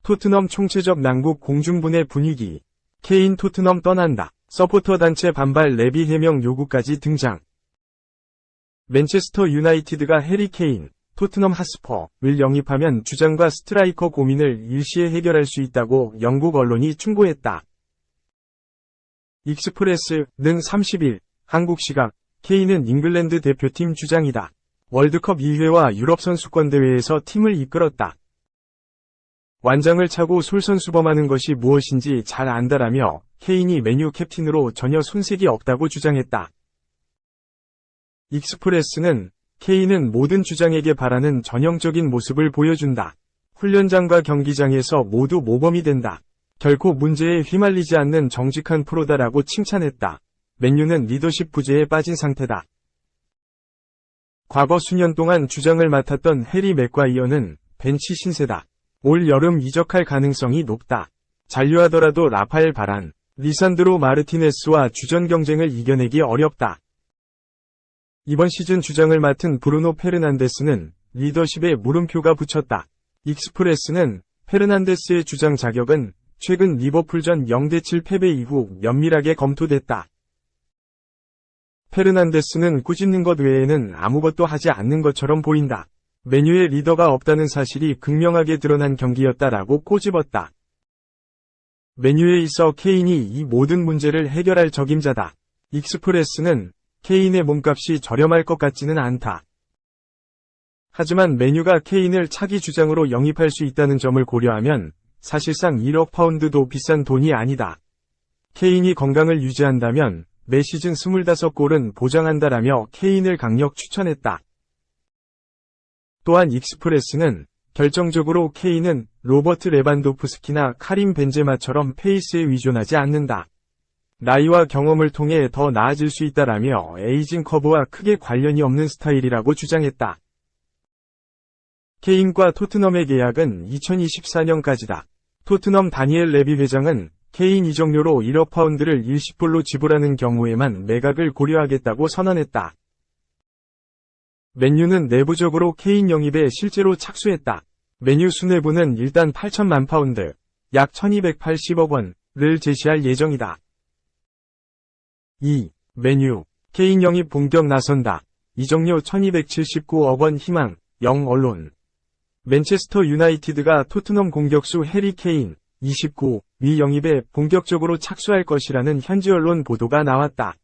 토트넘 총체적 낭국 공중분해 분위기. 케인 토트넘 떠난다. 서포터 단체 반발 레비 해명 요구까지 등장. 맨체스터 유나이티드가 해리 케인, 토트넘 핫스퍼를 영입하면 주장과 스트라이커 고민을 일시에 해결할 수 있다고 영국 언론이 충고했다. 익스프레스는 30일 한국 시각 케인은 잉글랜드 대표팀 주장이다. 월드컵 2회와 유럽 선수권 대회에서 팀을 이끌었다. 완장을 차고 솔선수범하는 것이 무엇인지 잘 안다라며 케인이 맨유 캡틴으로 전혀 손색이 없다고 주장했다. 익스프레스는 케인은 모든 주장에게 바라는 전형적인 모습을 보여준다. 훈련장과 경기장에서 모두 모범이 된다. 결코 문제에 휘말리지 않는 정직한 프로다라고 칭찬했다. 맨유는 리더십 부재에 빠진 상태다. 과거 수년 동안 주장을 맡았던 해리 맥과이어는 벤치 신세다. 올 여름 이적할 가능성이 높다. 잔류하더라도 라파엘 바란, 리산드로 마르티네스와 주전 경쟁을 이겨내기 어렵다. 이번 시즌 주장을 맡은 브루노 페르난데스는 리더십에 물음표가 붙였다. 익스프레스는 페르난데스의 주장 자격은 최근 리버풀전 0대7 패배 이후 면밀하게 검토됐다. 페르난데스는 꾸짖는 것 외에는 아무것도 하지 않는 것처럼 보인다. 맨유의 리더가 없다는 사실이 극명하게 드러난 경기였다라고 꼬집었다. 맨유에 있어 케인이 이 모든 문제를 해결할 적임자다. 익스프레스는 케인의 몸값이 저렴할 것 같지는 않다. 하지만 맨유가 케인을 차기 주장으로 영입할 수 있다는 점을 고려하면 사실상 1억 파운드도 비싼 돈이 아니다. 케인이 건강을 유지한다면 매 시즌 25골은 보장한다라며 케인을 강력 추천했다. 또한 익스프레스는 결정적으로 케인은 로버트 레반도프스키나 카림 벤제마처럼 페이스에 의존하지 않는다. 나이와 경험을 통해 더 나아질 수 있다라며 에이징 커브와 크게 관련이 없는 스타일이라고 주장했다. 케인과 토트넘의 계약은 2024년까지다. 토트넘 다니엘 레비 회장은 케인 이적료로 1억 파운드를 일시불로 지불하는 경우에만 매각을 고려하겠다고 선언했다. 맨유는 내부적으로 케인 영입에 실제로 착수했다. 맨유 수뇌부는 일단 8천만 파운드, 약 1280억 원을 제시할 예정이다. 2. 맨유, 케인 영입 본격 나선다. 이적료 1279억 원 희망, 영 언론. 맨체스터 유나이티드가 토트넘 공격수 해리 케인, 29위 영입에 본격적으로 착수할 것이라는 현지 언론 보도가 나왔다.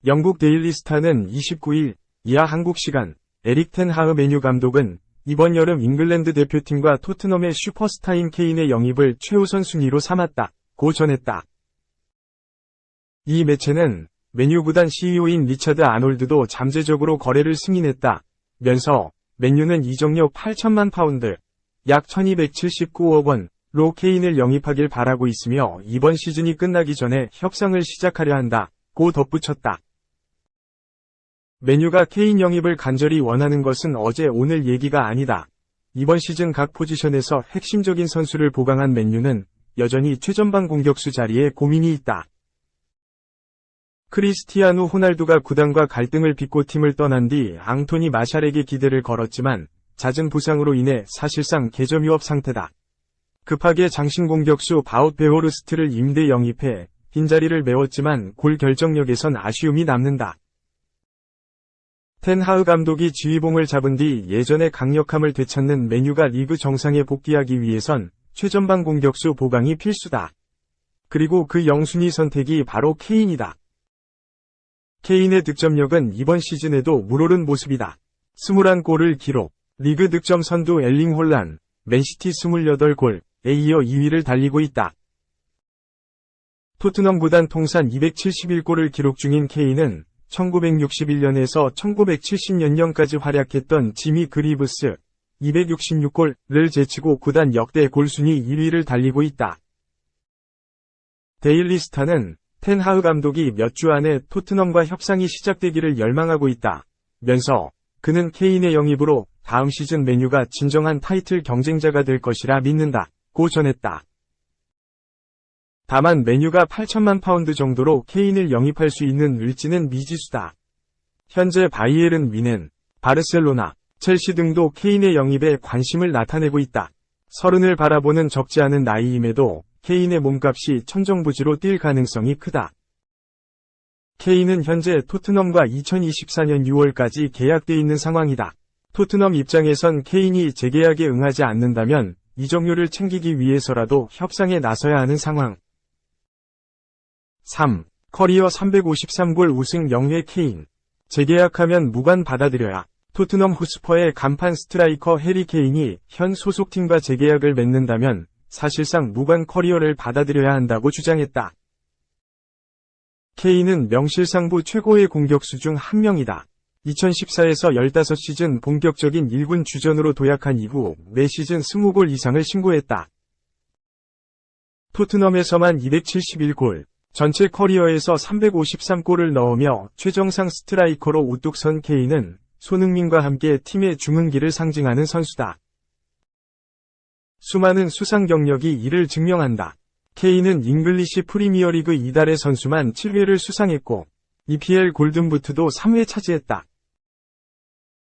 영국 데일리 스타는 29일, 이하 한국 시간, 에릭 텐 하흐 맨유 감독은 이번 여름 잉글랜드 대표팀과 토트넘의 슈퍼스타인 케인의 영입을 최우선 순위로 삼았다고 전했다. 이 매체는 맨유 구단 CEO인 리차드 아놀드도 잠재적으로 거래를 승인했다면서 맨유는 이적료 8천만 파운드, 약 1279억 원로 케인을 영입하길 바라고 있으며 이번 시즌이 끝나기 전에 협상을 시작하려 한다고 덧붙였다. 맨유가 케인 영입을 간절히 원하는 것은 어제 오늘 얘기가 아니다. 이번 시즌 각 포지션에서 핵심적인 선수를 보강한 맨유는 여전히 최전방 공격수 자리에 고민이 있다. 크리스티아누 호날두가 구단과 갈등을 빚고 팀을 떠난 뒤 앙토니 마샬에게 기대를 걸었지만 잦은 부상으로 인해 사실상 개점 위협 상태다. 급하게 장신 공격수 바웃 베호르스트를 임대 영입해 빈자리를 메웠지만 골 결정력에선 아쉬움이 남는다. 텐 하흐 감독이 지휘봉을 잡은 뒤 예전의 강력함을 되찾는 맨유가 리그 정상에 복귀하기 위해선 최전방 공격수 보강이 필수다. 그리고 그 영순위 선택이 바로 케인이다. 케인의 득점력은 이번 시즌에도 물오른 모습이다. 21골을 기록, 리그 득점 선두 엘링 홀란, 맨시티 28골에 이어 2위를 달리고 있다. 토트넘 구단 통산 271골을 기록 중인 케인은 1961년에서 1970년까지 활약했던 지미 그리브스 266골을 제치고 구단 역대 골순위 1위를 달리고 있다. 데일리 스타는 텐 하흐 감독이 몇 주 안에 토트넘과 협상이 시작되기를 열망하고 있다면서 그는 케인의 영입으로 다음 시즌 맨유가 진정한 타이틀 경쟁자가 될 것이라 믿는다고 전했다. 다만 맨유가 8천만 파운드 정도로 케인을 영입할 수 있는 을지는 미지수다. 현재 바이에른 뮌헨, 바르셀로나, 첼시 등도 케인의 영입에 관심을 나타내고 있다. 30을 바라보는 적지 않은 나이임에도 케인의 몸값이 천정부지로 뛸 가능성이 크다. 케인은 현재 토트넘과 2024년 6월까지 계약돼 있는 상황이다. 토트넘 입장에선 케인이 재계약에 응하지 않는다면 이적료를 챙기기 위해서라도 협상에 나서야 하는 상황. 3. 커리어 353골 우승 영회 케인. 재계약하면 무관 받아들여야. 토트넘 호스퍼의 간판 스트라이커 해리 케인이 현 소속팀과 재계약을 맺는다면 사실상 무관 커리어를 받아들여야 한다고 주장했다. 케인은 명실상부 최고의 공격수 중 한 명이다. 2014에서 15시즌 본격적인 1군 주전으로 도약한 이후 매 시즌 20골 이상을 신고했다. 토트넘에서만 271골, 전체 커리어에서 353골을 넣으며 최정상 스트라이커로 우뚝 선 케인은 손흥민과 함께 팀의 중흥기를 상징하는 선수다. 수많은 수상 경력이 이를 증명한다. 케인은 잉글리시 프리미어리그 이달의 선수만 7회를 수상했고 EPL 골든부트도 3회 차지했다.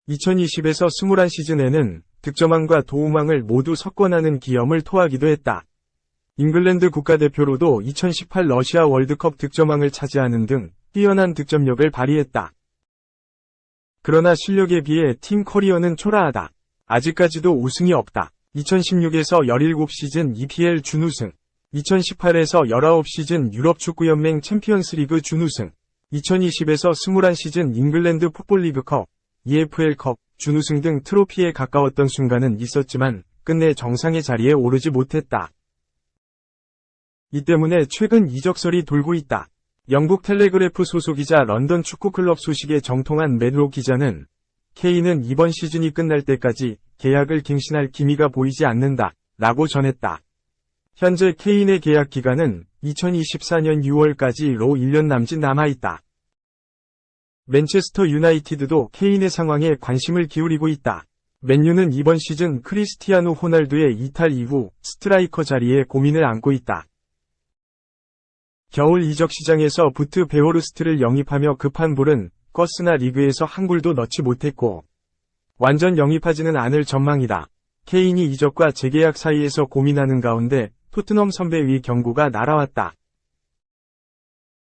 2020에서 21시즌에는 득점왕과 도움왕을 모두 석권하는 기염을 토하기도 했다. 잉글랜드 국가대표로도 2018 러시아 월드컵 득점왕을 차지하는 등 뛰어난 득점력을 발휘했다. 그러나 실력에 비해 팀 커리어는 초라하다. 아직까지도 우승이 없다. 2016에서 17시즌 EPL 준우승, 2018에서 19시즌 유럽축구연맹 챔피언스리그 준우승, 2020에서 21시즌 잉글랜드 풋볼리그컵, EFL컵, 준우승 등 트로피에 가까웠던 순간은 있었지만 끝내 정상의 자리에 오르지 못했다. 이 때문에 최근 이적설이 돌고 있다. 영국 텔레그래프 소속이자 런던 축구클럽 소식에 정통한 맨로 기자는 케인은 이번 시즌이 끝날 때까지 계약을 갱신할 기미가 보이지 않는다 라고 전했다. 현재 케인의 계약 기간은 2024년 6월까지로 1년 남짓 남아있다. 맨체스터 유나이티드도 케인의 상황에 관심을 기울이고 있다. 맨유는 이번 시즌 크리스티아노 호날두의 이탈 이후 스트라이커 자리에 고민을 안고 있다. 겨울 이적 시장에서 부트 베호르스트를 영입하며 급한 불은 껐으나 리그에서 한 골도 넣지 못했고 완전 영입하지는 않을 전망이다. 케인이 이적과 재계약 사이에서 고민하는 가운데 토트넘 선배의 경고가 날아왔다.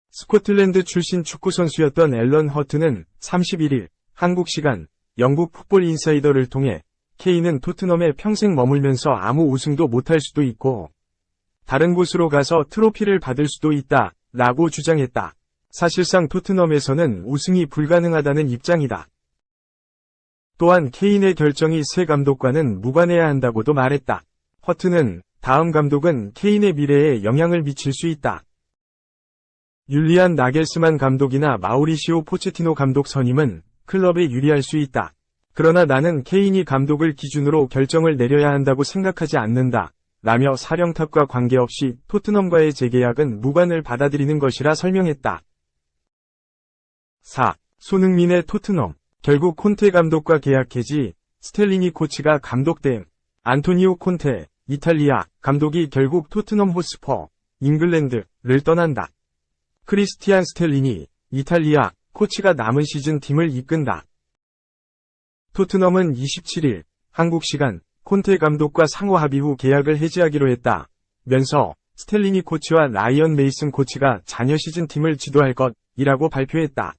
스코틀랜드 출신 축구선수였던 앨런 허트는 31일 한국 시간 영국 풋볼 인사이더를 통해 케인은 토트넘에 평생 머물면서 아무 우승도 못할 수도 있고 다른 곳으로 가서 트로피를 받을 수도 있다 라고 주장했다. 사실상 토트넘에서는 우승이 불가능하다는 입장이다. 또한 케인의 결정이 새 감독과는 무관해야 한다고도 말했다. 허트는 다음 감독은 케인의 미래에 영향을 미칠 수 있다. 율리안 나겔스만 감독이나 마우리시오 포체티노 감독 선임은 클럽에 유리할 수 있다. 그러나 나는 케인이 감독을 기준으로 결정을 내려야 한다고 생각하지 않는다. 라며 사령탑과 관계없이 토트넘과의 재계약은 무관을 받아들이는 것이라 설명했다. 4. 손흥민의 토트넘. 결국 콘테 감독과 계약 해지, 스텔리니 코치가 감독 대행. 안토니오 콘테, 이탈리아 감독이 결국 토트넘 호스퍼, 잉글랜드를 떠난다. 크리스티안 스텔리니, 이탈리아 코치가 남은 시즌 팀을 이끈다. 토트넘은 27일 한국 시간 콘테 감독과 상호 합의 후 계약을 해지하기로 했다. 면서 스텔리니 코치와 라이언 메이슨 코치가 자녀 시즌 팀을 지도할 것이라고 발표했다.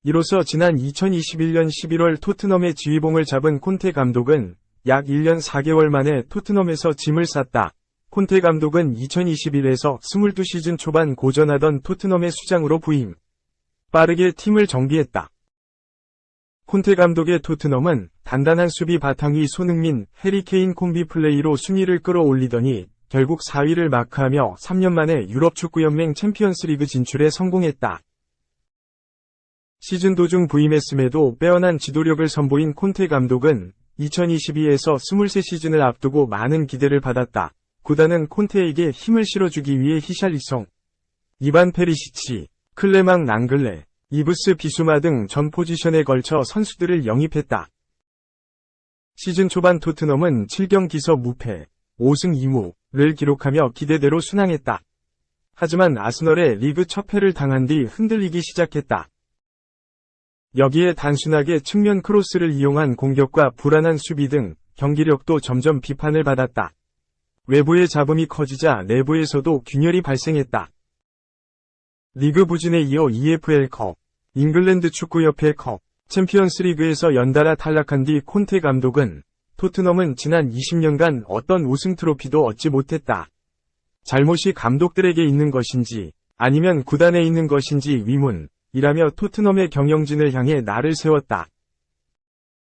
이로써 지난 2021년 11월 토트넘의 지휘봉을 잡은 콘테 감독은 약 1년 4개월 만에 토트넘에서 짐을 쌌다. 콘테 감독은 2021에서 22시즌 초반 고전하던 토트넘의 수장으로 부임. 빠르게 팀을 정비했다. 콘테 감독의 토트넘은 단단한 수비 바탕 위 손흥민, 해리 케인 콤비 플레이로 순위를 끌어올리더니 결국 4위를 마크하며 3년 만에 유럽축구연맹 챔피언스리그 진출에 성공했다. 시즌 도중 부임했음에도 빼어난 지도력을 선보인 콘테 감독은 2022에서 23시즌을 앞두고 많은 기대를 받았다. 구단은 콘테에게 힘을 실어주기 위해 히샬리송, 이반 페리시치, 클레망 랑글레, 이브스 비수마 등 전 포지션에 걸쳐 선수들을 영입했다. 시즌 초반 토트넘은 7경기서 무패, 5승 2무를 기록하며 기대대로 순항했다. 하지만 아스널에 리그 첫 패를 당한 뒤 흔들리기 시작했다. 여기에 단순하게 측면 크로스를 이용한 공격과 불안한 수비 등 경기력도 점점 비판을 받았다. 외부의 잡음이 커지자 내부에서도 균열이 발생했다. 리그 부진에 이어 EFL컵, 잉글랜드 축구협회 컵, 챔피언스리그에서 연달아 탈락한 뒤 콘테 감독은 토트넘은 지난 20년간 어떤 우승 트로피도 얻지 못했다. 잘못이 감독들에게 있는 것인지 아니면 구단에 있는 것인지 의문이라며 토트넘의 경영진을 향해 날을 세웠다.